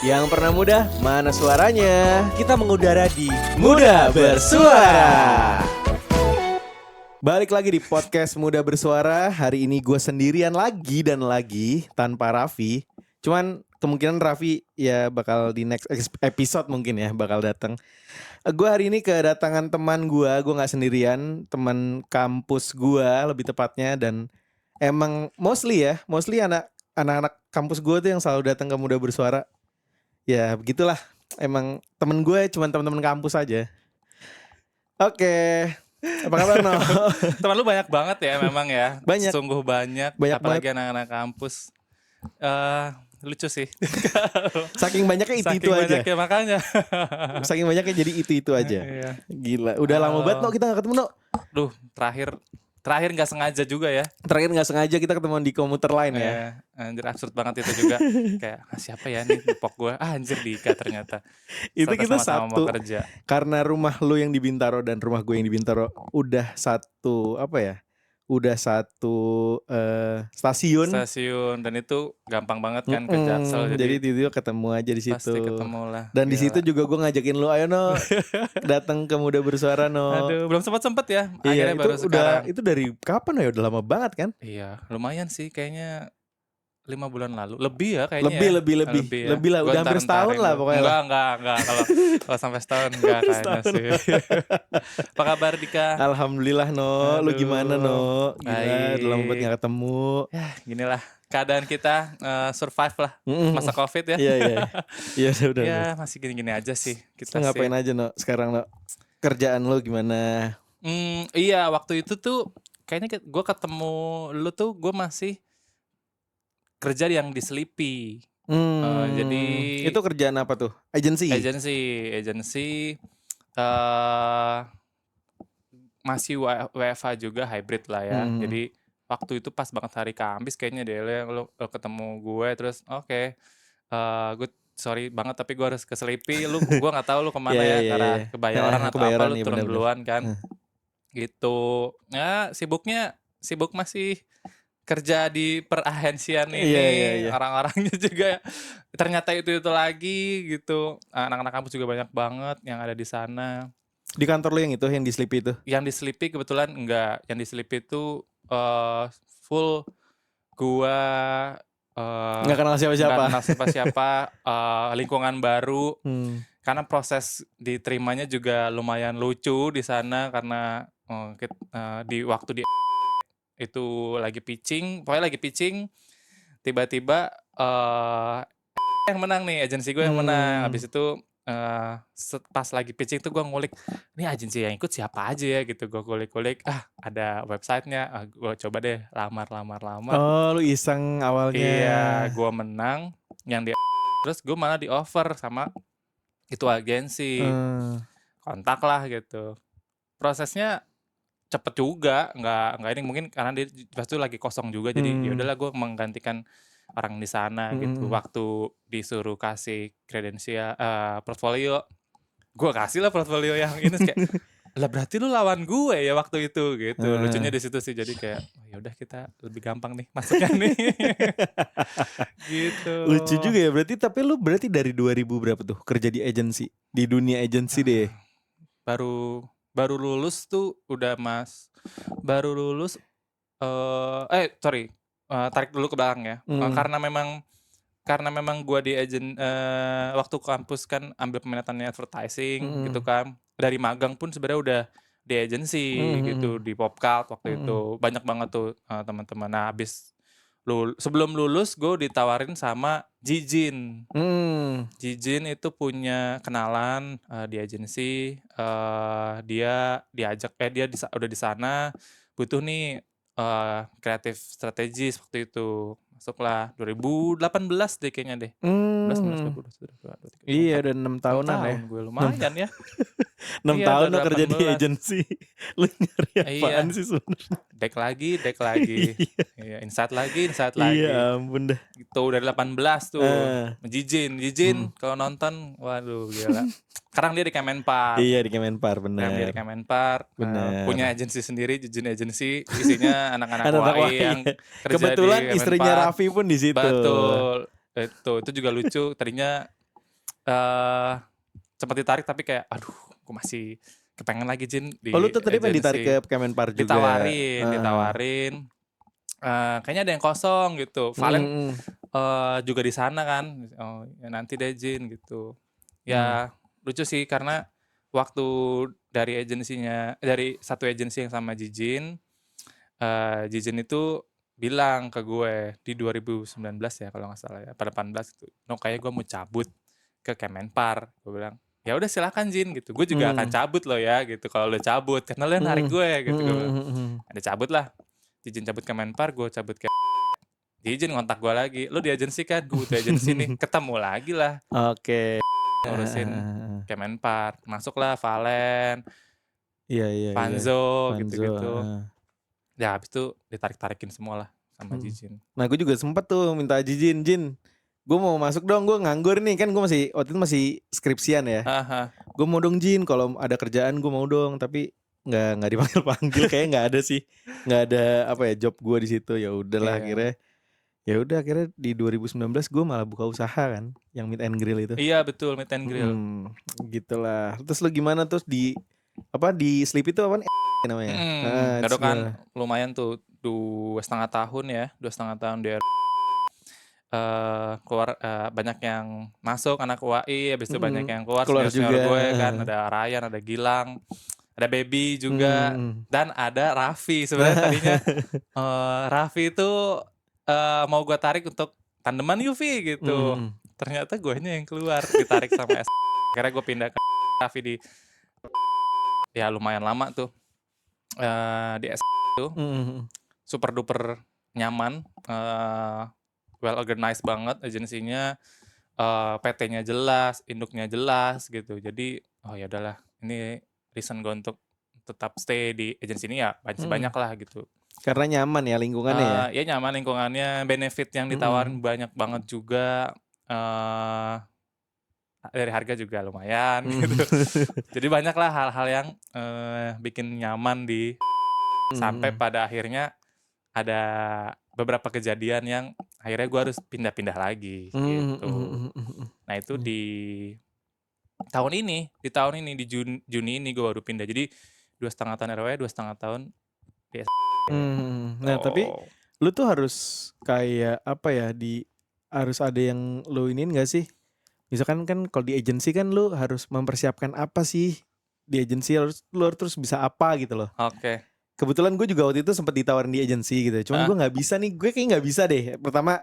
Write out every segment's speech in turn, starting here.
Yang pernah muda, mana suaranya? Kita mengudara di Muda Bersuara. Balik lagi di podcast Muda Bersuara. Hari ini gue sendirian lagi dan lagi tanpa Raffi. Cuman kemungkinan Raffi ya bakal di next episode mungkin ya bakal datang. Gue hari ini kedatangan teman gue gak sendirian, teman kampus gue lebih tepatnya. Dan emang mostly anak-anak kampus gue tuh yang selalu datang ke Muda Bersuara. Ya begitulah, emang temen gue cuma teman-teman kampus aja. Oke, apa kabar No? Teman lu banyak banget ya memang ya. Banyak. Sungguh banyak apalagi anak-anak kampus. Lucu sih. Saking banyaknya itu Saking aja. banyaknya makanya. Saking banyaknya jadi itu aja. Iya. Gila, udah lama banget No kita gak ketemu No. Duh, terakhir nggak sengaja juga ya. Terakhir gak sengaja kita ketemu di komuter lain ya. Anjir absurd banget itu juga. Kayak siapa ya nih pok gue? Anjir Dika ternyata. Itu kita Sama-sama satu mau kerja. karena rumah lu yang di Bintaro dan rumah gue yang di Bintaro udah satu stasiun Dan itu gampang banget kan ke Jaksel. Jadi itu ketemu aja di situ. Pasti ketemu lah. Dan di situ juga gue ngajakin lu, ayo No, datang ke Muda Bersuara No. Aduh, belum sempet ya. Iya, Akhirnya baru sekarang. itu dari kapan ya? Udah lama banget kan? Iya, lumayan sih kayaknya 5 bulan lalu. Lebih ya kayaknya. Lebih lah, udah hampir setahun lah pokoknya. Enggak. Kalau sampai setahun enggak kayaknya sih. Apa kabar Dika? Alhamdulillah No, lu gimana No? Gila, udah lama banget gak ketemu. Ya, ginilah keadaan kita, survive lah masa Covid ya. Iya, udah. Ya, masih gini-gini aja sih kita sih. Ngapain aja No sekarang No? Kerjaan lu gimana? Iya, waktu itu tuh kayaknya gue ketemu lu tuh gue masih kerja yang di Sleepy. Jadi itu kerjaan apa tuh? Agensi. Masih WFH juga, hybrid lah ya. Jadi waktu itu pas banget hari Kamis kayaknya deh lo ketemu gue terus gue sorry banget tapi gue harus ke Sleepy. Gue nggak tahu lu kemana ya karena kebayaran atau apa lu turun duluan kan. Gitu. Ya sibuk masih kerja di perahensian ini. Orang-orangnya juga ternyata itu lagi gitu. Anak-anak kampus juga banyak banget yang ada di sana. Di kantor lu yang itu, yang di Sleepy itu? Yang di Sleepy kebetulan enggak. Yang di Sleepy itu full gua nggak kenal siapa-siapa. Lingkungan baru. Karena proses diterimanya juga lumayan lucu di sana karena di waktu di itu lagi pitching, tiba-tiba yang menang nih, agensi gue yang menang. Habis itu pas lagi pitching tuh gue ngulik, ini agensi yang ikut siapa aja ya gitu. Gue kulik-kulik, ada websitenya, gue coba deh lamar. Oh, lu iseng awalnya. Iya, gue menang yang di terus gue malah di offer sama itu agensi. Kontak lah gitu. Prosesnya cepet juga, nggak ini mungkin karena dia pas itu lagi kosong juga, jadi ya udahlah gue menggantikan orang di sana gitu. Waktu disuruh kasih kredensial portfolio, gue kasih lah portfolio yang ini kayak lah berarti lu lawan gue ya waktu itu gitu. Lucunya di situ sih, jadi kayak ya udah kita lebih gampang nih masuknya nih. Gitu. Lucu juga ya berarti. Tapi lu berarti dari 2000 berapa tuh kerja di agensi, di dunia agensi deh? Baru lulus tuh udah baru lulus tarik dulu ke belakang ya. Karena memang gue di waktu kampus kan ambil peminatannya advertising gitu kan. Dari magang pun sebenarnya udah di agensi gitu, di Popcult waktu itu. Banyak banget tuh teman-teman. Nah habis sebelum lulus gue ditawarin sama Jijin. Jijin itu punya kenalan di agensi. Dia diajak dia udah di sana, butuh nih kreatif strategis waktu itu. Masuklah 2018 deh kayaknya deh. 2019. Iya, udah 6 tahunan ya. Gue lumayan ya. 6 tahun lo kerja di agensi. Lu nyari apaan sih sebenarnya? Dek lagi. Iya, insight lagi. Iya ampun dah. Gitu dari 18 tuh. Jijin kalau nonton, waduh gila. Sekarang dia di Kemenpar. Iya, di Kemenpar, benar. Dia di Kemenpar. Benar. Punya agensi sendiri, Jijin Agency. Isinya anak-anak UI yang kerja kebetulan di Kemenpar. istrinya Raffi pun di situ. Betul. Itu juga lucu. Tadinya eh sempat ditarik tapi kayak aduh gue masih kepengen lagi Jin Oh lu di tuh tadi pengen ditarik ke agency. Kemenpar juga. Ditawarin, kayaknya ada yang kosong gitu. Valen juga di sana kan, oh ya nanti deh Jin gitu. Ya lucu sih karena waktu dari satu agensi yang sama Jijin, Jijin itu bilang ke gue di 2019 ya kalau nggak salah ya, apa 18 gitu, "No kayaknya gue mau cabut ke Kemenpar." Gue bilang, "Ya udah silakan Jin," gitu, "gue juga akan cabut loh ya," gitu, "kalau lo cabut, karena lo yang narik gue," gitu gue bilang. Ada cabut lah, Jijin cabut Kemenpar, gue cabut ke Jijin ngontak gue lagi, "Lu di agensi kan? Gue butuh agensi nih." Ketemu lagi lah, Oke. ngurusin Kemenpar. Masuklah Valen, Iya iya iya. Vanzo, Vanzo. gitu-gitu. Ya habis itu ditarik-tarikin semua lah sama Jijin. Nah gue juga sempet tuh minta Jin, gue mau masuk dong, gue nganggur nih kan, gue masih waktu itu masih skripsian ya. Gue mau dong Jin, kalau ada kerjaan gue mau dong, tapi nggak dipanggil kayak nggak ada sih, nggak ada apa ya job gue di situ. Ya udahlah Iya. akhirnya di 2019 gue malah buka usaha kan, yang Meet and Grill itu. Iya betul, Meet and Grill. Gitulah. Terus lu gimana terus di Sleep itu apa namanya? Baru kan lumayan tuh 2,5 tahun ya, 2,5 tahun dia keluar, banyak yang masuk anak UAI, habis itu banyak yang keluar senior-senior juga. gue kan, ada Ryan, ada Gilang, ada Baby juga, dan ada Raffi. Sebenarnya tadinya Raffi itu mau gue tarik untuk tandeman Yufi gitu. Ternyata guanya yang keluar, ditarik sama akhirnya gue pindah ke Raffi di ya lumayan lama tuh di itu. Super duper nyaman, well organized banget agensinya, PT-nya jelas, induknya jelas gitu. Jadi oh ya udahlah, ini reason gue untuk tetap stay di agensi ini ya banyak lah gitu. Karena nyaman ya lingkungannya ya. Ya nyaman lingkungannya, benefit yang ditawarin banyak banget juga, dari harga juga lumayan gitu. Jadi banyak lah hal-hal yang bikin nyaman sampai pada akhirnya ada beberapa kejadian yang akhirnya gue harus pindah-pindah lagi gitu. Nah itu di tahun ini di Juni ini gue baru pindah. Jadi 2,5 tahun RW, 2,5 tahun di Nah tapi lu tuh harus kayak apa ya, harus ada yang lu iniin gak sih? Misalkan kan kalau di agensi kan lu harus mempersiapkan apa sih di agensi, lu harus terus bisa apa gitu loh. Oke. Kebetulan gue juga waktu itu sempat ditawarin di agensi gitu, cuman gue nggak bisa nih, gue kayak nggak bisa deh. Pertama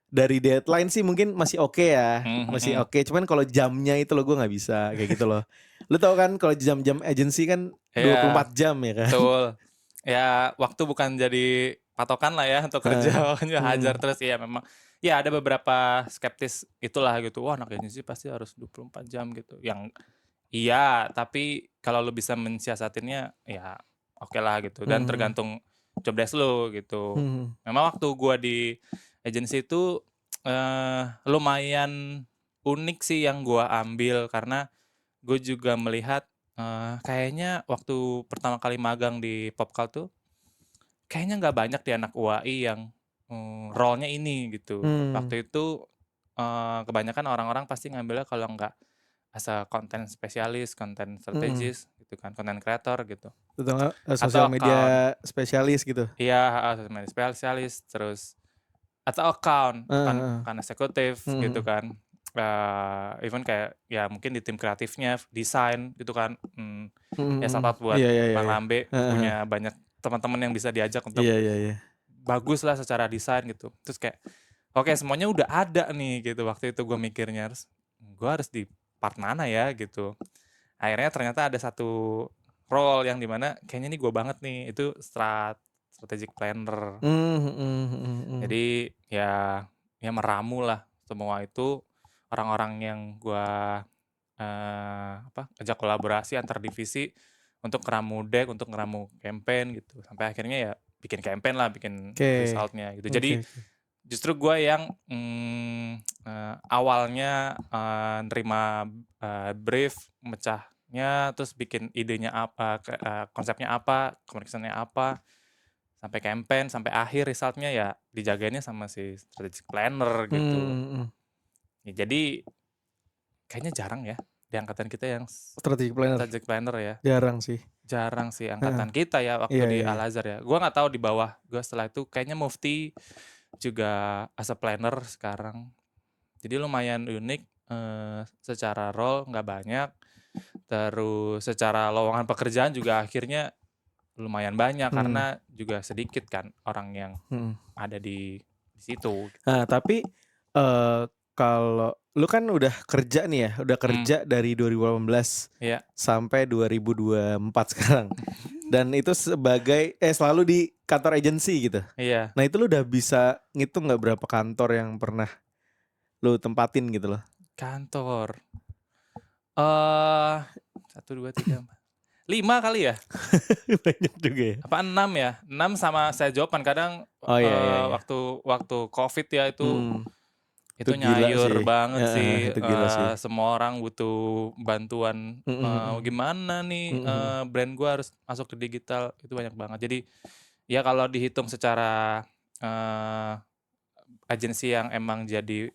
dari deadline sih mungkin masih oke ya, masih oke. Cuman kalau jamnya itu loh gue nggak bisa kayak gitu loh. Lu tau kan kalau jam-jam agensi kan 24 jam ya kan. Betul. Ya waktu bukan jadi patokan lah ya untuk kerja, makanya hajar terus. Ya memang ya ada beberapa skeptis itulah gitu, wah anak agensi pasti harus 24 jam gitu. Yang iya, tapi kalau lu bisa mensiasatinnya ya oke lah gitu, dan tergantung job desk lu gitu. Memang waktu gua di agensi itu lumayan unik sih yang gua ambil, karena gue juga melihat kayaknya waktu pertama kali magang di Popkal tuh kayaknya nggak banyak di anak UAI yang role-nya ini gitu. Waktu itu kebanyakan orang-orang pasti ngambilnya kalau nggak as a content spesialis, content strategis gitu kan, content creator gitu. Atau nggak Atau sosial account. media spesialis gitu. Iya, sosial media spesialis, terus atau account, kan eksekutif gitu kan. Even kayak ya mungkin di tim kreatifnya, desain gitu kan. Ya shout out buat Bang Lambe, punya banyak teman-teman yang bisa diajak untuk bagus lah secara desain gitu. Terus kayak oke, semuanya udah ada nih gitu. Waktu itu gue mikirnya gue harus di part mana ya gitu. Akhirnya ternyata ada satu role yang dimana kayaknya ini gue banget nih, itu strategic planner. Jadi ya meramu lah semua itu, orang-orang yang gue ajak kolaborasi antar divisi untuk ngeramu deck, untuk ngeramu campaign gitu. Sampai akhirnya ya bikin campaign lah, bikin resultnya gitu. Jadi justru gue yang awalnya nerima brief, mecahnya, terus bikin idenya apa, konsepnya apa, komunikasinya apa, sampai campaign, sampai akhir resultnya ya dijagainnya sama si strategic planner gitu. Ya, jadi kayaknya jarang ya di angkatan kita yang Strategic planner. strategic planner ya. Jarang sih. Jarang sih Heeh. angkatan kita ya waktu Iya, di iya, iya. Al Azhar ya. Gua nggak tahu di bawah gua setelah itu kayaknya Mufti juga as a planner sekarang. Jadi lumayan unik, secara role nggak banyak, terus secara lowongan pekerjaan juga akhirnya lumayan banyak karena juga sedikit kan orang yang ada di situ. Nah, tapi kalau lu kan udah kerja nih ya, udah kerja dari 2018 Iya. sampai 2024 sekarang. Dan itu sebagai selalu di kantor agensi gitu. Iya. Nah, itu lu udah bisa ngitung nggak berapa kantor yang pernah lu tempatin gitu loh? Kantor. 1, 2, 3, 4, 5 kali ya? Banyak juga ya. Apa 6 ya? 6 sama saya jawaban kadang Oh iya, iya, iya. waktu Covid ya itu Itu gila nyayur sih. banget Heeh, sih. itu gila sih. Semua orang butuh bantuan gimana nih brand gua harus masuk ke digital, itu banyak banget. Jadi ya kalau dihitung secara agensi yang emang jadi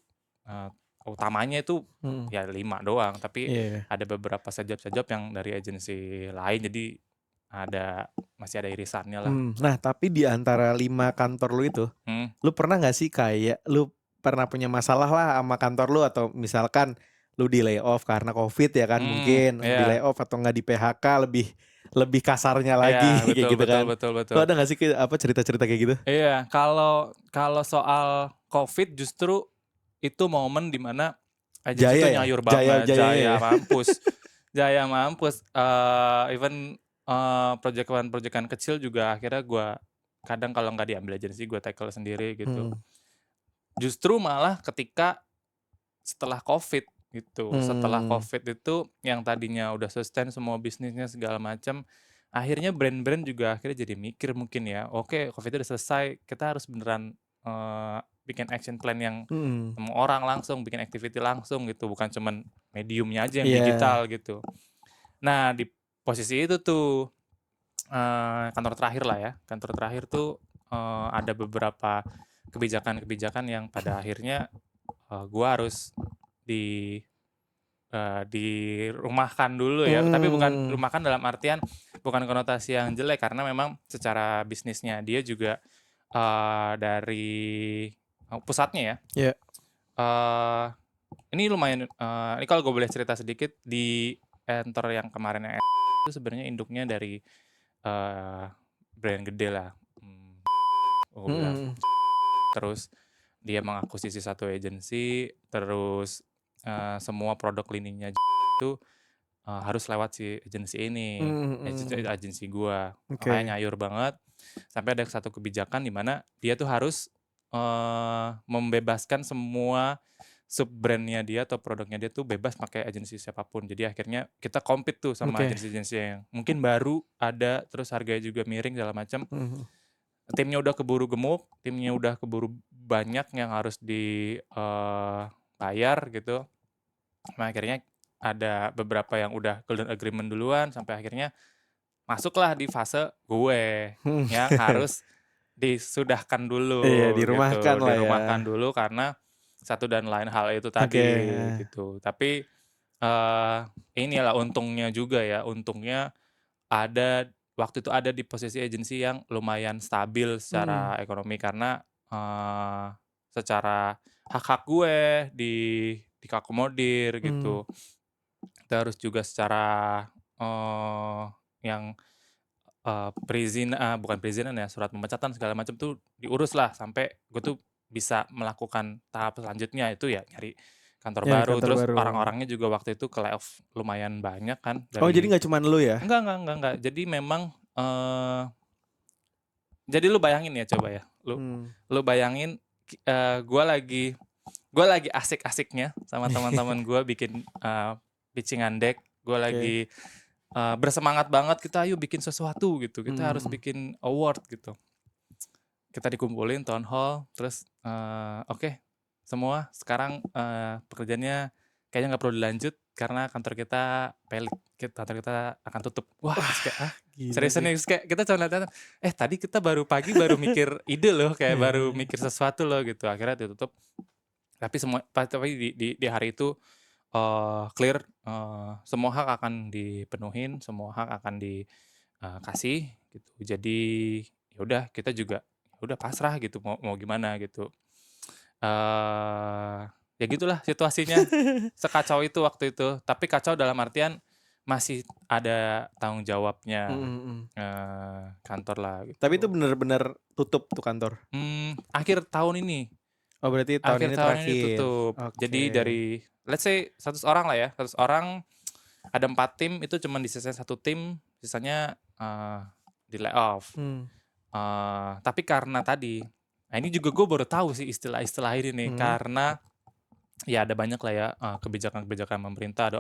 utamanya itu ya 5 doang, tapi Iya. ada beberapa sejab-sejab yang dari agensi lain, jadi masih ada irisannya lah. Nah, tapi di antara 5 kantor lu itu, lu pernah nggak sih kayak lu pernah punya masalah lah sama kantor lu, atau misalkan lu di layoff karena Covid ya kan, mungkin di Iya. layoff atau nggak di PHK, lebih kasarnya lagi Iya, kayak gitu kan. betul. Lu ada nggak sih cerita-cerita kayak gitu? Iya, kalau soal Covid justru itu momen dimana agensi Jaya tuh ya? nyayur banget, Jaya-jayanya ya? jaya mampus. Even proyekan-proyekan kecil juga akhirnya gua kadang kalau nggak diambil agensi gua tackle sendiri gitu. Justru malah ketika setelah Covid gitu. Setelah Covid itu yang tadinya udah sustain semua bisnisnya segala macam, akhirnya brand-brand juga akhirnya jadi mikir mungkin ya, oke Covid udah selesai, kita harus beneran bikin action plan yang ketemu orang langsung, bikin activity langsung gitu, bukan cuman mediumnya aja yang digital gitu. Nah di posisi itu tuh kantor terakhir lah ya, kantor terakhir tuh ada beberapa kebijakan-kebijakan yang pada akhirnya gua harus dirumahkan dulu ya, tapi bukan rumahkan dalam artian bukan konotasi yang jelek karena memang secara bisnisnya dia juga dari pusatnya ya. Iya. Ini lumayan ini kalau gue boleh cerita sedikit di Enter yang kemarin yang itu sebenarnya induknya dari brand gede lah. Gue bilang. Terus dia mengakuisisi satu agensi, terus semua produk lininya itu harus lewat si agensi ini, agensi gua. Makanya nyayur banget. Sampai ada satu kebijakan di mana dia tuh harus membebaskan semua sub-brand-nya dia atau produknya dia tuh bebas pakai agensi siapapun. Jadi akhirnya kita compete tuh sama agensi-agensi yang mungkin baru ada, terus harganya juga miring segala macam. Timnya udah keburu gemuk, timnya udah keburu banyak yang harus dibayar gitu. Nah akhirnya ada beberapa yang udah golden agreement duluan, sampai akhirnya masuklah di fase gue yang harus disudahkan dulu dirumahkan gitu. lah ya. Dirumahkan dulu karena satu dan lain hal itu tadi gitu. Tapi inilah untungnya juga ya, untungnya waktu itu ada di posisi agensi yang lumayan stabil secara ekonomi karena secara hak-hak gue dikakomodir gitu. Terus juga secara yang bukan perizinan ya, surat pemecatan segala macam tuh diurus lah sampai gue tuh bisa melakukan tahap selanjutnya itu ya nyari kantor baru. Terus orang-orangnya juga waktu itu ke layoff lumayan banyak kan. Jadi nggak cuma lu ya? Enggak. Jadi memang jadi lu bayangin ya coba ya, lu bayangin gue lagi asik-asiknya sama teman-teman gue bikin pitchingan deck, gue lagi bersemangat banget, kita ayo bikin sesuatu gitu, kita harus bikin award gitu. Kita dikumpulin town hall, terus oke, semua sekarang pekerjaannya kayaknya nggak perlu dilanjut karena kantor kita pelik, kantor kita akan tutup. Wah, kayak seriusan nih, kayak kita cuma lihat tadi kita pagi baru mikir ide loh, kayak baru mikir sesuatu loh gitu, akhirnya ditutup. Tapi di hari itu clear, semua hak akan dipenuhin, semua hak akan dikasih gitu. Jadi ya udah kita juga ya udah pasrah gitu mau mau gimana gitu. Eee, Ya gitulah situasinya, sekacau itu waktu itu. Tapi kacau dalam artian masih ada tanggung jawabnya, Mhm mhm. kantor lah Tapi itu gitu. bener-bener tutup tuh kantor? Akhir tahun ini. Oh berarti tahun Akhir ini tahun ini terakhir? tutup. Jadi Oke. dari let's say 100 orang lah ya, 100 orang ada 4 tim itu cuman diselesaikan 1 tim, sisanya, di-layoff. Mmm, Tapi karena tadi, nah ini juga gue baru tahu sih istilah-istilah ini nih, mhm, karena ya ada banyak lah ya, kebijakan-kebijakan pemerintah, ada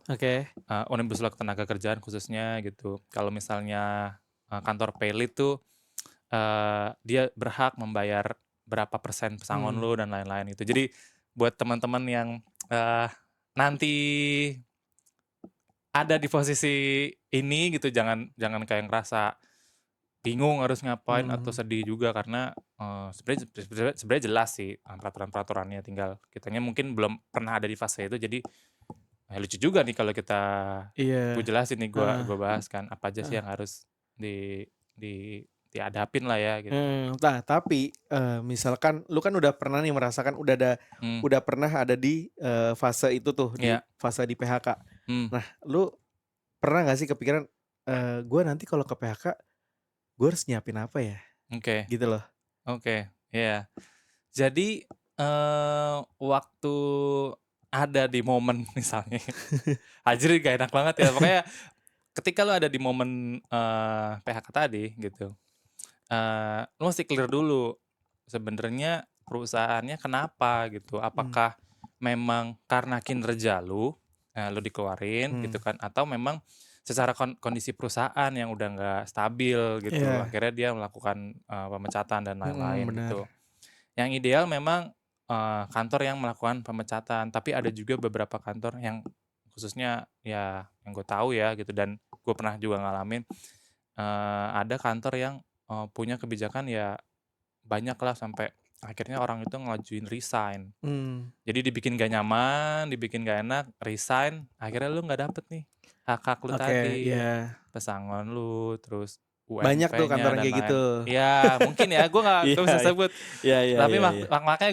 oke. Omnibus Law Ketenagakerjaan khususnya gitu. Kalau misalnya, kantor Paylit tuh, dia berhak membayar berapa persen pesangon Mmm, lu dan lain-lain gitu. Jadi buat teman-teman yang, eee, nanti ada di posisi ini gitu, jangan jangan kayak ngerasa bingung harus ngapain atau mhm. sedih juga karena, sebenarnya jelas sih, peraturan-peraturannya, tinggal kitanya mungkin belum pernah ada di fase itu. Jadi lucu juga nih kalau gue Iya, jelasin nih, heeh gue bahas kan apa aja sih heeh. yang harus di di dihadapin lah ya gitu. Nah tapi, misalkan lu kan udah pernah nih merasakan Mmm, udah pernah ada di, fase itu tuh, di iya, fase di PHK. mmm, Nah lu pernah nggak sih kepikiran, "Gua nanti kalau ke PHK, gue harus nyiapin apa ya?" oke, Gitu loh. oke, iya. Jadi, waktu ada di momen misalnya anjir gak enak banget ya, pokoknya ketika lu ada di momen, PHK tadi gitu, lu mesti clear dulu, sebenarnya perusahaannya kenapa gitu. Mmm, Apakah memang karena kinerja lu, lu dikeluarin gitu mmm, kan, atau memang secara kondisi perusahaan yang udah nggak stabil gitu, iya, akhirnya dia melakukan, pemecatan dan mhm, lain-lain bener. gitu. Yang ideal memang, kantor yang melakukan pemecatan, tapi ada juga beberapa kantor yang khususnya ya yang gue tahu ya gitu dan gue pernah juga ngalamin, ada kantor yang, punya kebijakan ya banyaklah sampai akhirnya orang itu ngajuin resign. Mmm, Jadi dibikin gak nyaman, dibikin gak enak, resign, akhirnya lu nggak dapet nih hak-hak lu oke, tadi, iya. pesangon lu, terus Banyak tuh kantor UMP-nya yang dan kayak gitu. lain. Ya mungkin ya, gue nggak Iya bisa sebut, iya iya tapi iya iya. makanya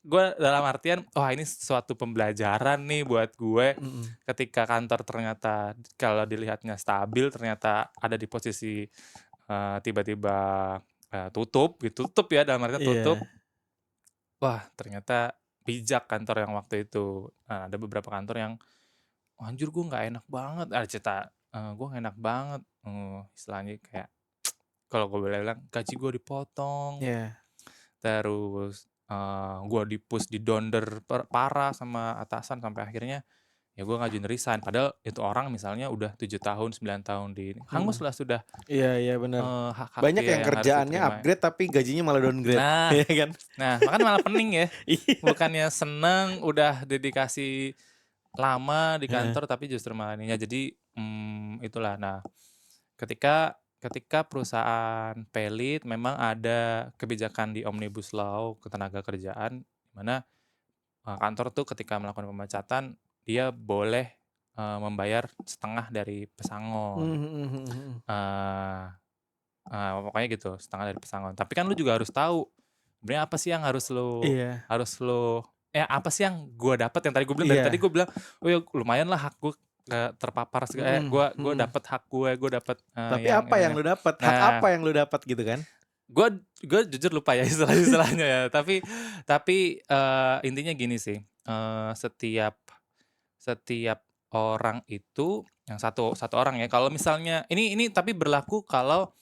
gue dalam artian, wah ini suatu pembelajaran nih buat gue, Mhm, ketika kantor ternyata kalau dilihatnya stabil, ternyata ada di posisi, tiba-tiba, tutup gitu, tutup ya dalam artian tutup, iya. wah ternyata bijak kantor yang waktu itu. Nah, ada beberapa kantor yang, "Wah, anjir gue nggak enak banget," ada cerita, "Gue nggak enak banget," istilahnya kayak kalau gue boleh bilang gaji gue dipotong, Iya, terus, gue di-push, di-donder parah sama atasan sampai akhirnya ya gue ngajuin resign. Padahal itu orang misalnya udah 7 tahun, 9 tahun di mhm. hangus lah sudah, Iya iya bener. hak-hak Banyak dia yang yang harus kerjaannya diterima. upgrade tapi gajinya malah downgrade, Nah iya kan? nah makanya malah pening ya, Iya. bukannya seneng udah dedikasi lama di Heeh, kantor tapi justru malah ininya jadi, itulah. Nah, ketika ketika perusahaan Pelit memang ada kebijakan di Omnibus Law Ketenagakerjaan, di mana, kantor tuh ketika melakukan pemecatan, dia boleh, membayar setengah dari pesangon, mhm mhm mhm mhm. eee pokoknya gitu, setengah dari pesangon. Tapi kan lu juga harus tahu, sebenarnya apa sih yang Iya apa sih yang gua dapat, yang tadi gue bilang, dari tadi iya, gue bilang, "Oh ya lumayan lah hak gue, terpapar mhm gue mhm. dapet hak gue dapet, Tapi yang apa yang ininya." lu dapat? Hak Nah, apa yang lu dapat gitu kan? gue jujur lupa ya istilah-istilahnya ya, tapi, intinya gini sih, setiap setiap orang itu yang satu satu orang ya, kalau misalnya ini tapi berlaku kalau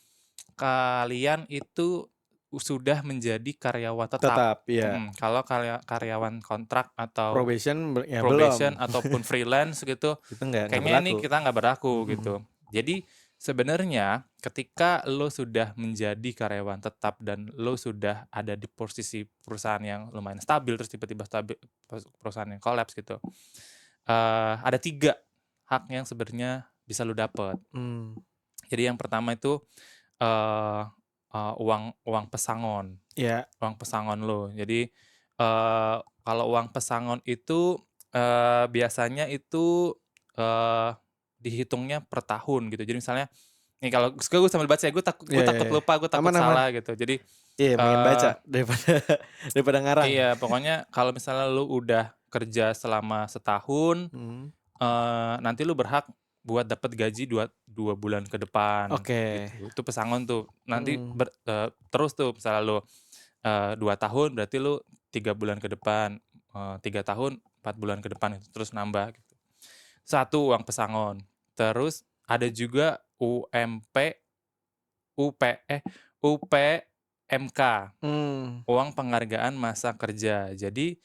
kalian itu sudah menjadi karyawan tetap. Tetap, iya. Kalau karyawan kontrak atau Probation ya probation belum. ataupun freelance gitu, Itu nggak kayaknya ini berlaku. kita nggak berlaku Mhm mhm. gitu. Jadi sebenarnya ketika lo sudah menjadi karyawan tetap dan lo sudah ada di posisi perusahaan yang lumayan stabil, terus tiba-tiba perusahaan yang kolaps gitu, ada 3 hak yang sebenarnya bisa lo dapet. Mmm, Jadi yang pertama itu, eee eee, uang uang pesangon iya, uang pesangon lo. Jadi, kalau uang pesangon itu, biasanya itu, dihitungnya per tahun gitu. Jadi misalnya nih kalau gue sambil baca ya, gue Iya, iya, takut iya. lupa, gue takut Aman, aman. salah gitu. Jadi, Iya, mendingan baca eee daripada daripada ngarang. iya, pokoknya kalau misalnya lu udah kerja selama setahun, Mhm. nanti lu berhak buat dapat gaji 2 bulan ke depan, Oke. gitu. Itu pesangon tuh. Nanti Mhm. terus tuh misalnya lu, 2 tahun berarti lu 3 bulan ke depan, 3 tahun 4 bulan ke depan gitu, terus nambah gitu. Satu uang pesangon. Terus ada juga UPMK. Mmm. Uang penghargaan masa kerja. Jadi,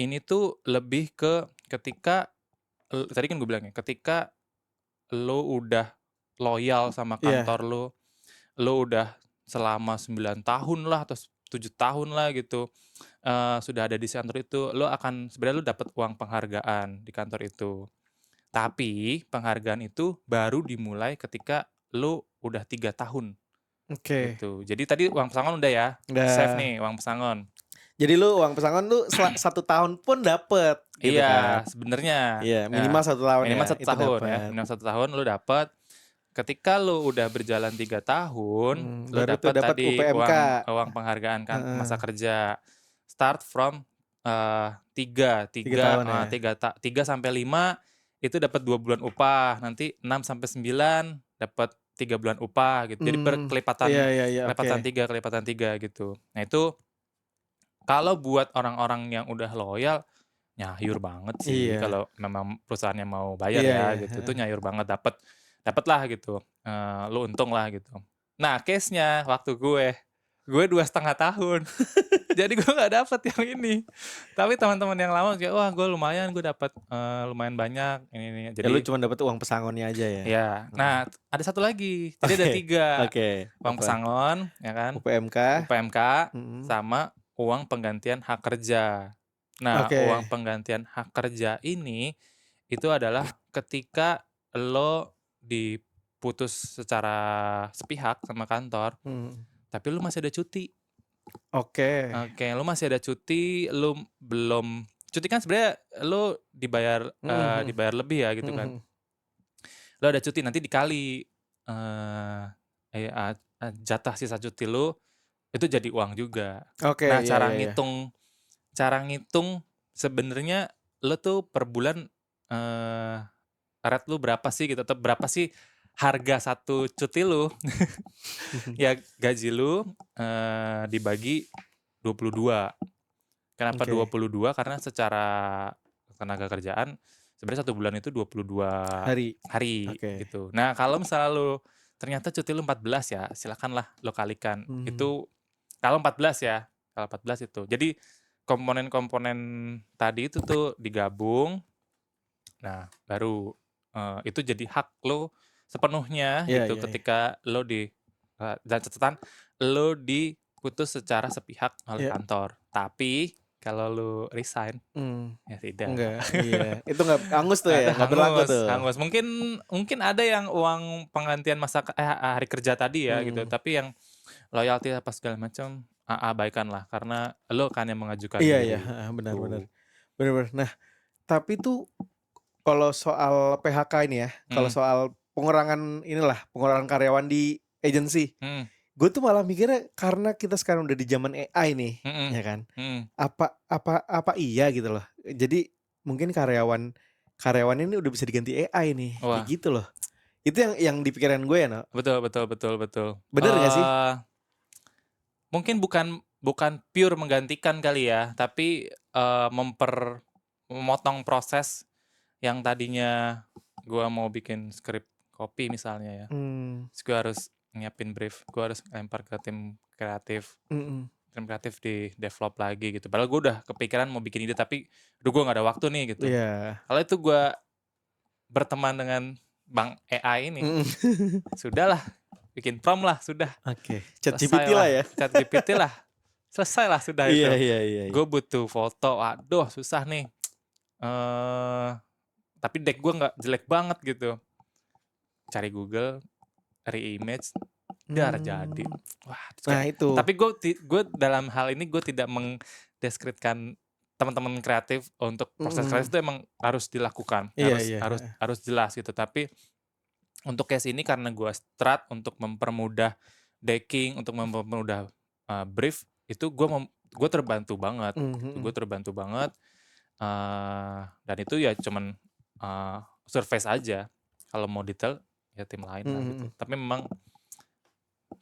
ini tuh lebih ke ketika, tadi kan gue bilang ya, ketika lo udah loyal sama Iya. kantor lo udah selama 9 tahun lah atau 7 tahun lah gitu, sudah ada di kantor itu, lo akan sebenarnya lo dapat uang penghargaan di kantor itu. Tapi, penghargaan itu baru dimulai ketika lo udah 3 tahun, Oke. gitu. Jadi tadi uang pesangon udah ya, save Udah. nih uang pesangon. Jadi lu uang pesangon lu 1 tahun pun dapet gitu kan? Iya, sebenarnya. Iya, minimal Nah, 1 tahun ya, minimal satu itu tahun ya, dapat. minimal 1 tahun lu dapat. Ketika lu udah berjalan 3 tahun, lu Baru tuh dapat dapat tadi UPMK. uang penghargaan kan Heeh, masa kerja. Start from, 3 3 3, tahun ya? 3 sampai 5 itu dapat 2 bulan upah, nanti 6 sampai 9 dapat 3 bulan upah gitu. Jadi Iya, berkelipatan iya, iya, oke. kelipatan 3 gitu. Nah itu kalau buat orang-orang yang udah loyal, nyayur banget sih Iya. kalau memang perusahaannya mau bayar Iya, ya iya, gitu, itu heeh. nyayur banget dapet lah gitu, lu untung lah gitu. Nah case-nya waktu gue 2,5 tahun, jadi gue nggak dapet yang ini. Tapi teman-teman yang lama kayak, "Wah gue lumayan, gue dapet, lumayan banyak ini." Ya lu Jadi cuma dapat uang pesangonnya aja ya? ya, Heeh. nah ada satu lagi, jadi ada Oke, 3, oke, uang apa? pesangon ya kan, UPMK, UPMK, mhm, sama uang penggantian hak kerja. Nah, oke, uang penggantian hak kerja ini, itu adalah ketika lo diputus secara sepihak sama kantor, mhm, tapi lu masih ada cuti. oke, Oke, lu masih ada cuti, lu belum cuti kan sebenarnya lu dibayar, mhm, mhm, dibayar lebih ya gitu mhm, kan. mhm. Lu ada cuti nanti dikali, eee, jatah sisa cuti lu, itu jadi uang juga. Oke, Nah, iya, iya, iya. cara ngitung sebenarnya lu tuh per bulan, eee, rate lu berapa sih gitu, atau berapa sih harga satu cuti lu. Ya gaji lu, dibagi 22. Kenapa Oke, 22? Karena secara tenaga kerjaan sebenarnya 1 bulan itu 22 hari, hari oke, gitu. Nah, kalau misalnya lu ternyata cuti lu 14 ya, silakanlah lu kalikan. mmm, Itu kalau 14 ya, kalau 14 itu. Jadi komponen-komponen tadi itu tuh digabung, nah baru, itu jadi hak lo sepenuhnya iya, gitu iya, iya, ketika lo dan catatan lo diputus secara sepihak oleh iya, kantor. Tapi kalau lo resign, mmm, ya tidak. enggak, iya, itu nggak hangus tuh ya, Ada nggak berlaku tuh? hangus. Mungkin mungkin ada yang uang penggantian hari kerja tadi ya gitu, Mhm, tapi yang loyalty apa segala macam, abaikanlah karena lo kan yang mengajukan iya, iya, diri, heeh, benar, benar, gitu. benar, benar. Nah, tapi tuh kalau soal PHK ini ya, kalau Mhm, soal pengurangan inilah, pengurangan karyawan di agensi, mhm, gue tuh malah mikirnya karena kita sekarang udah di zaman AI nih, mhm, ya kan, mhm. apa iya gitu loh. Jadi mungkin karyawan ini udah bisa diganti AI nih, kayak Wah, gitu loh. Itu yang di pikiran gue ya, No. betul, betul, betul, betul. Bener gak sih? Mungkin bukan bukan pure menggantikan kali ya, tapi, memotong proses yang tadinya gua mau bikin skrip kopi misalnya ya, Mmm, terus gua harus nyiapin brief, gua harus lempar ke mhm, tim kreatif di-develop lagi gitu. Padahal gua udah kepikiran mau bikin ide tapi, aduh gua nggak ada waktu nih gitu. iya, Kalau itu gua berteman dengan Bang AI ini, mhm. sudahlah bikin prompt lah, sudah, Oke, ChatGPT lah selesailah, ya? ChatGPT lah, selesailah sudah Iya, itu. iya, iya, iya. Gue butuh foto, aduh susah nih, eee, tapi deck gue nggak jelek banget gitu. Cari Google, cari image, dar jadi. Wah, terus Nah kayak itu, tapi gue dalam hal ini gue tidak mendeskripsikan teman-teman kreatif untuk proses kreatif itu emang harus dilakukan, Iya, harus iya, harus heeh. harus jelas gitu. Tapi untuk case ini karena gue strat untuk mempermudah decking, untuk mempermudah brief, itu gue terbantu banget, Mmm, gitu. Gue mhm. terbantu banget, dan itu ya cuman surface aja. Kalau mau detail ya tim lain Mhm, lah gitu. mhm. Tapi memang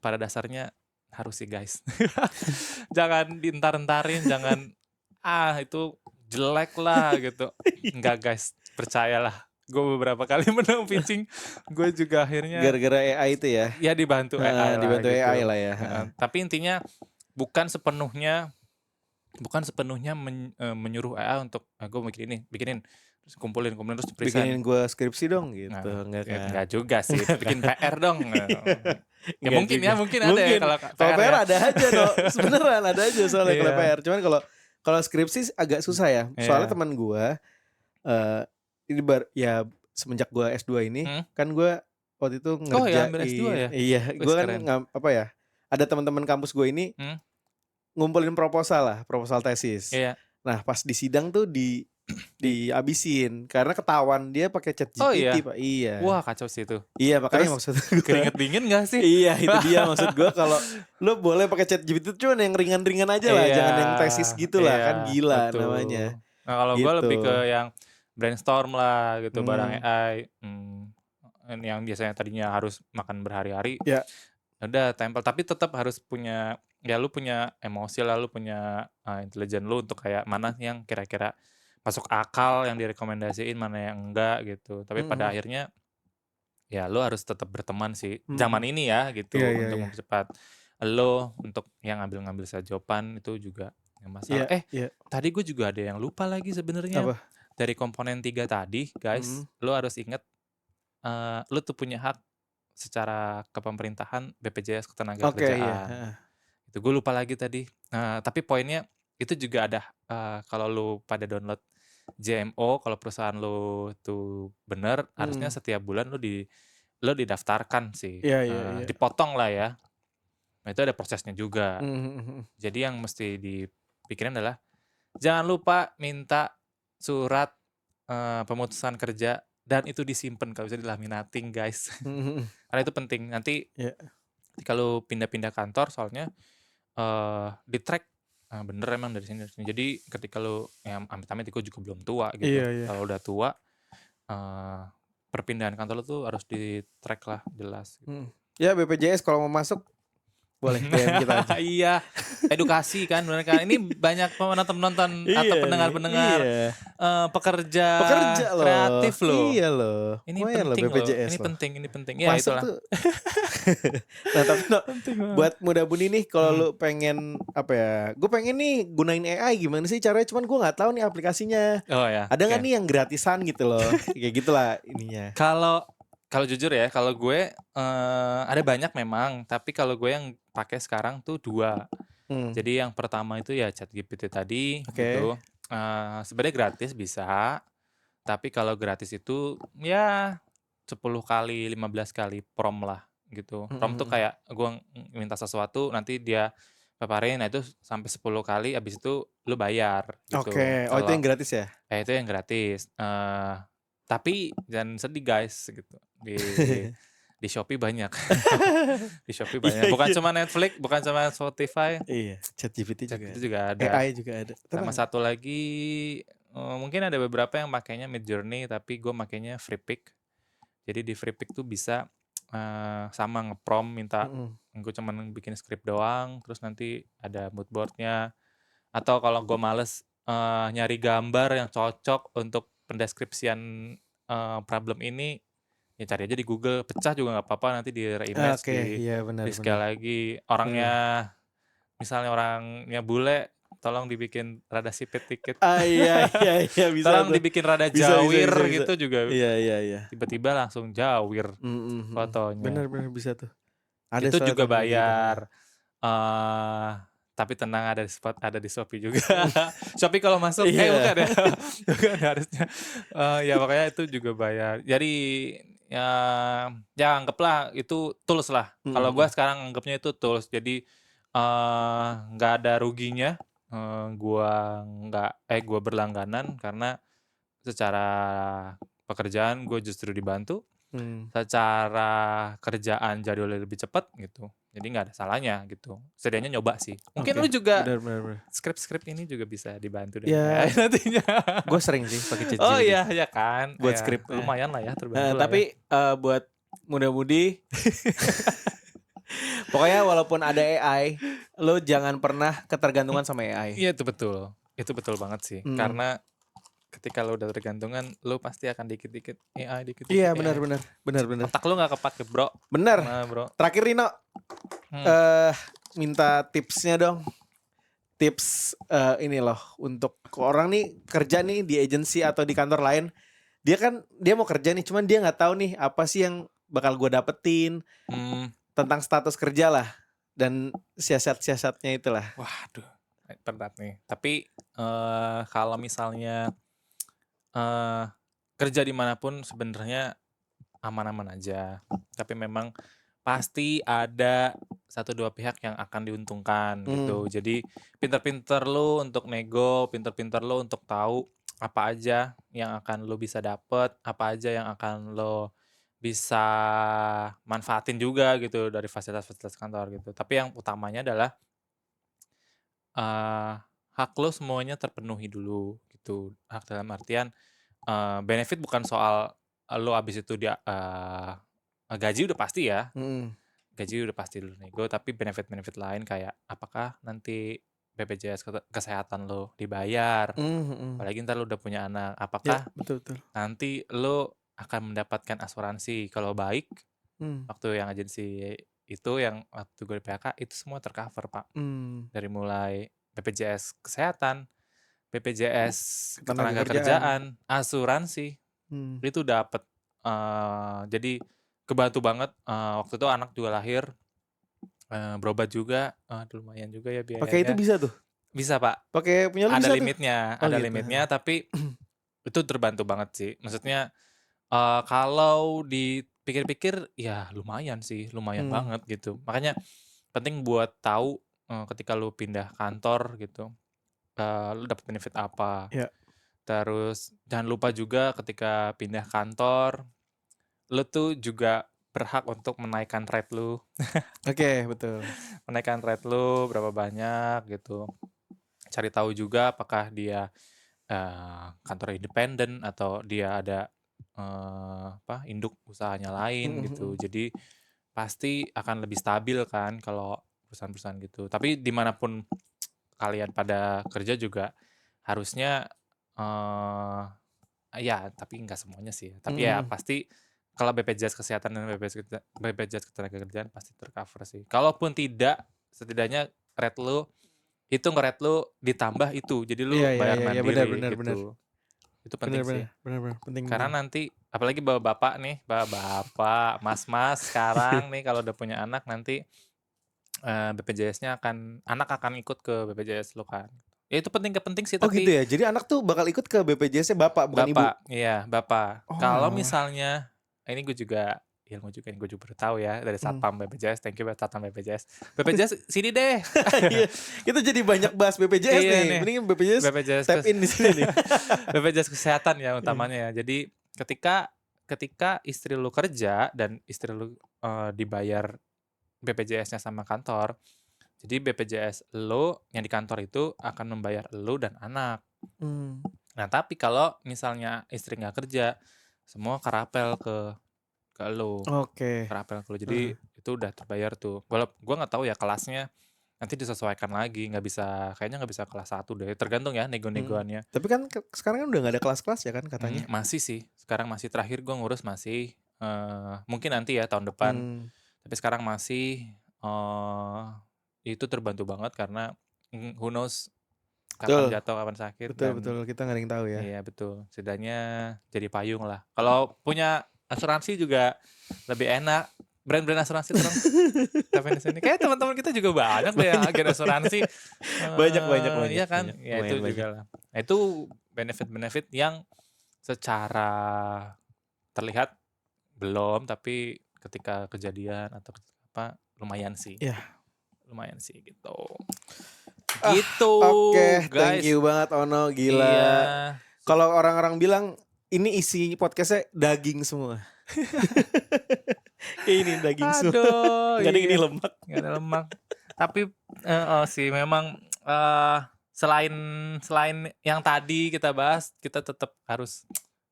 pada dasarnya harus sih guys. Jangan dientar-entarin, jangan, itu jelek lah gitu. Enggak guys, percayalah. Gue beberapa kali menang pitching, gue juga akhirnya Gara-gara AI itu ya? ya dibantu Heeh, AI lah dibantu AI gitu. lah ya, heeh. Heeh. Tapi intinya bukan sepenuhnya bukan sepenuhnya menyuruh AI untuk, "Gue bikinin," terus kumpulin kumpulin terus present. Bikinin gua skripsi dong gitu, Nah, enggak ya kan? enggak juga sih, Enggak kan? bikin PR dong, ya Enggak mungkin juga. ya, mungkin ada ya Mungkin, kalau kalau PR PR ya. ada aja no, beneran ada aja soalnya kalau Iya, PR. Cuman kalau skripsi agak susah ya. Soalnya iya. teman gua, eee, ini ya semenjak gua S2 ini, Mhm. kan gua waktu itu Oh ya ambil S2 ngerjain ya? iya, Wis gua kan keren. apa ya, ada teman-teman kampus gue ini Mmm, ngumpulin proposal lah, proposal tesis. iya. Nah, pas di sidang tuh Di dihabisin karena ketahuan dia pakai oh ChatGPT, iya? Pak. Iya. Wah kacau sih itu. Iya, makanya Terus maksud gua keringet dingin nggak sih? iya, itu dia maksud gua kalau lu boleh pakai ChatGPT cuman yang ringan-ringan aja lah, Iya, jangan yang tesis iya, gitulah, kan gila namanya, betul. Nah kalau gue lebih ke gitu. yang brainstorm lah gitu bareng Mmm, AI, yang biasanya tadinya harus makan berhari-hari, ya, ya udah tempel. Tapi tetap harus punya ya lu punya emosi lah, lu punya, intelijen lu untuk kayak mana yang kira-kira masuk akal yang direkomendasiin, mana yang enggak gitu. Tapi mhm, pada mhm, akhirnya ya lo harus tetap berteman sih, mhm, zaman mhm. ini ya Iya, gitu, iya, untuk iya. mempercepat lo untuk yang ngambil-ngambil jawaban itu juga nggak masalah. Iya, iya. Tadi gue juga ada yang lupa lagi sebenarnya. Apa? Dari komponen 3 tadi guys, Mhm. lo harus inget, lo tuh punya hak secara kepemerintahan BPJS Oke, iya, Ketenagakerjaan. heeh. Itu gue lupa lagi tadi. Tapi poinnya itu juga ada, kalau lu pada download JMO, kalau perusahaan lu tuh bener, harusnya Mhm. setiap bulan lu didaftarkan sih, Iya, iya, iya. dipotong lah ya. Nah itu ada prosesnya juga. Mhm, mhm, mhm. Jadi yang mesti dipikirin adalah, jangan lupa minta surat, pemutusan kerja dan itu disimpan, kalau bisa dilaminating guys. Mhm, mhm. Karena itu penting, nanti Iya. ketika lu pindah-pindah kantor soalnya, di-track, bener emang dari sini. Jadi ketika lu ya amit-amit gue juga belum tua gitu, Iya, iya. kalau udah tua, eee, perpindahan kantor lu tuh harus di-track lah, jelas gitu. Mhm. Ya BPJS kalau mau masuk boleh DM kita aja. Iya, edukasi kan bener kan, ini banyak penonton-penonton atau Iya nih, pendengar-pendengar, iya. pekerja Pekerja loh, kreatif loh. iya loh, Ini lumayan loh penting loh, BPJS loh. ini penting, ya Masuk itulah. tuh nah tapi no, Penting banget. buat Muda Buni nih kalau Mhm. lu pengen apa ya, gue pengen nih gunain AI gimana sih caranya, cuman gue nggak tahu nih aplikasinya. Oh ya, Ada nggak oke. nih yang gratisan gitu loh, kayak gitulah ininya. Kalau kalau jujur ya, kalau gue, ada banyak memang, tapi kalau gue yang pakai sekarang tuh 2. Mmm, Jadi yang pertama itu ya ChatGPT tadi oke. gitu, sebenarnya gratis bisa, tapi kalau gratis itu ya 10 kali, 15 kali prompt lah gitu. Mhm, Prompt tuh mhm. kayak gue minta sesuatu nanti dia paparin, nah itu sampai 10 kali, habis itu lu bayar gitu. Oke, oh itu Kalau yang gratis ya? itu yang gratis, tapi jangan sedih guys gitu, di Shopee banyak, di Shopee Iya, banyak, bukan iya. cuma Netflix, bukan cuma Spotify, Iya, ChatGPT juga ChatGPT ada, juga ada. AI juga ada, Sama tenang. satu lagi, mungkin ada beberapa yang makainya Midjourney, tapi gue makainya Freepik. Jadi di Freepik tuh bisa, sama nge-prompt minta Mhm. gue cuman bikin skrip doang, terus nanti ada mood board-nya, atau kalau gue males, nyari gambar yang cocok untuk pendeskripsian, problem ini, ya cari aja di Google, pecah juga nggak apa-apa, nanti di-reimage, Oke, iya benar, benar, di-scale lagi. benar. Misalnya orangnya bule, tolong dibikin rada sipit dikit, Iya, iya, iya, bisa tolong tuh. dibikin rada Bisa, bisa, jawir bisa, bisa. gitu juga, Iya, iya, iya. tiba-tiba langsung jawir Mhm, mhm. fotonya. Bener, bener, bisa tuh. Ada Itu soalnya juga temen gue gitu, heeh. bayar, eee, tapi tenang ada di Shopee juga. Shopee kalau masuk Iya. bukan ya, bukan harusnya, ya makanya itu juga bayar. Jadi, ya ya anggaplah itu tools lah. Mhm, Kalau gua mhm. sekarang anggapnya itu tools. Jadi, nggak ada ruginya, gue berlangganan karena secara pekerjaan gue justru dibantu, secara kerjaan jadwalnya lebih cepat gitu. Jadi nggak ada salahnya gitu. Setidaknya nyoba sih. Mungkin lu juga benar. skrip ini juga bisa dibantu Ya, dari AI nantinya. gue sering sih pakai ChatGPT. Oh iya, ya kan. Buat Ya, skripnya. lumayan lah ya, terbantu lah ya. Tapi buat muda-mudi, pokoknya walaupun ada AI, lo jangan pernah ketergantungan sama AI. Iya itu betul. Itu betul banget sih. Karena ketika lo udah tergantungan, lo pasti akan dikit-dikit AI, dikit-dikit Iya AI. benar. Otak lo nggak kepake bro. Bener. Nah, bro. Terakhir Rino, minta tipsnya dong. Tips ini loh untuk orang nih kerja nih di agensi atau di kantor lain. Dia mau kerja nih, cuman dia nggak tahu nih apa sih yang bakal gue dapetin tentang status kerja lah dan siasat-siasatnya itulah. Waduh, berat nih. Tapi kalau misalnya kerja dimanapun sebenarnya aman-aman aja. Tapi memang pasti ada 1-2 pihak yang akan diuntungkan gitu. Jadi pinter-pinter lo untuk nego, pinter-pinter lo untuk tahu apa aja yang akan lo bisa dapet, apa aja yang akan lo bisa manfaatin juga gitu dari fasilitas-fasilitas kantor gitu. Tapi yang utamanya adalah hak lo semuanya terpenuhi dulu gitu. Hak dalam artian benefit bukan soal lo abis itu dia gaji udah pasti ya. Gaji udah pasti dulu nego, tapi benefit-benefit lain kayak apakah nanti BPJS kesehatan lo dibayar, apalagi ntar lo udah punya anak, apakah betul. nanti lo akan mendapatkan asuransi kalau baik, waktu yang agensi itu yang waktu gue di PHK itu semua tercover pak, dari mulai BPJS kesehatan, BPJS ketenaga kerjaan, asuransi, itu dapet, jadi kebantu banget. Waktu itu anak juga lahir, berobat juga, lumayan juga ya biayanya. Pakai itu bisa tuh? Bisa pak. Pakai punya lu ada bisa limitnya, tuh? ada limitnya, tapi itu terbantu banget sih. Maksudnya kalau dipikir-pikir ya lumayan sih, lumayan banget gitu. Makanya penting buat tahu ketika lu pindah kantor gitu, lu dapet benefit apa. Ya. Terus jangan lupa juga ketika pindah kantor, lu tuh juga berhak untuk menaikkan rate lu. Oke, betul. Menaikkan rate lu berapa banyak gitu. Cari tahu juga apakah dia kantor independen atau dia ada induk usahanya lain gitu. Jadi pasti akan lebih stabil kan kalau perusahaan-perusahaan gitu. Tapi dimanapun kalian pada kerja juga harusnya ya tapi nggak semuanya sih. Tapi ya pasti kalau BPJS kesehatan dan BPJS ketenagakerjaan pasti tercover sih. Kalaupun tidak, setidaknya rate lu itu nge-rate lu ditambah itu. Jadi lu bayar mandiri gitu. Itu penting sih. Benar, penting. Karena nanti apalagi bapak-bapak nih, bapak-bapak, mas-mas sekarang nih kalau udah punya anak nanti BPJS-nya anak akan ikut ke BPJS lu kan. Ya itu penting sih Oh tapi gitu ya. Jadi anak tuh bakal ikut ke BPJS-nya bapak bukan ibu. Iya, bapak. Oh, Kalau alah. misalnya ini gue juga baru tahu ya dari Satpam BPJS. Thank you buat Satpam BPJS. BPJS sini deh. Iya, kita jadi banyak bahas BPJS Iya nih. Mending BPJS tap in di sini nih. BPJS kesehatan ya utamanya ya. Jadi ketika istri lu kerja dan istri lu dibayar BPJS-nya sama kantor, jadi BPJS lu yang di kantor itu akan membayar lu dan anak. Nah tapi kalau misalnya istri nggak kerja, semua kerapel ke lu. Oke. Kerapel ke lu. Jadi itu udah terbayar tuh. Gue nggak tahu ya kelasnya nanti disesuaikan lagi, kayaknya nggak bisa kelas 1 deh. Tergantung ya nego-negoannya. Tapi kan sekarang kan udah nggak ada kelas-kelas ya kan katanya. Masih sih. Sekarang masih terakhir gue ngurus masih mungkin nanti ya tahun depan. Tapi sekarang masih itu terbantu banget karena who knows kapan jatuh, kapan sakit. Betul, kita nggak ada yang tahu ya. Iya betul, setidaknya jadi payung lah. Kalau punya asuransi juga lebih enak. Brand-brand asuransi terus. Tapi di sini kayak teman-teman kita juga banyak deh yang agen asuransi. Banyak. Iya kan? Banyak. Ya itu juga lah. Nah, itu benefit-benefit yang secara terlihat belum, tapi ketika kejadian atau apa lumayan sih. Iya. Lumayan sih gitu. Gitu. Oke, guys. thank you banget Ono, gila. Iya. Kalau orang-orang bilang ini isi podcastnya daging semua. Ini daging semua. Aduh, Gak ada iya. ini lemak. Gak ada lemak. Tapi sih memang selain yang tadi kita bahas, kita tetap harus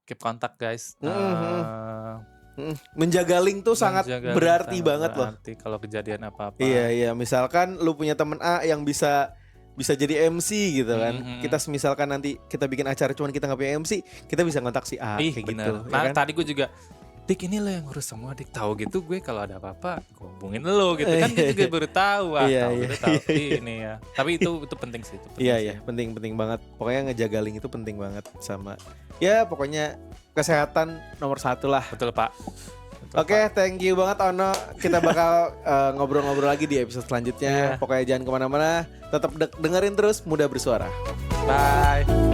keep kontak guys. Menjaga link tuh sangat Menjaga berarti sangat banget loh. berarti kalau kejadian apa-apa. Iya, misalkan lu punya temen A yang bisa jadi MC gitu kan. Kita misalkan nanti kita bikin acara cuman kita nggak punya MC, kita bisa ngontak si A kayak bener. gitu. Nah, ya kan? tadi gue juga Dik ini lo yang ngurus semua Dik, tahu gitu gue kalau ada apa-apa gue hubungin lo gitu kan, gue juga baru tahu ini ya. Tapi itu penting sih, itu penting. Iya, penting banget. Pokoknya ngejaga link itu penting banget sama. Ya pokoknya kesehatan nomor 1 lah. Betul Pak. Oke, thank you banget Ono. Kita bakal ngobrol-ngobrol lagi di episode selanjutnya. Pokoknya jangan kemana-mana. Tetap dengerin terus Muda Bersuara. Bye.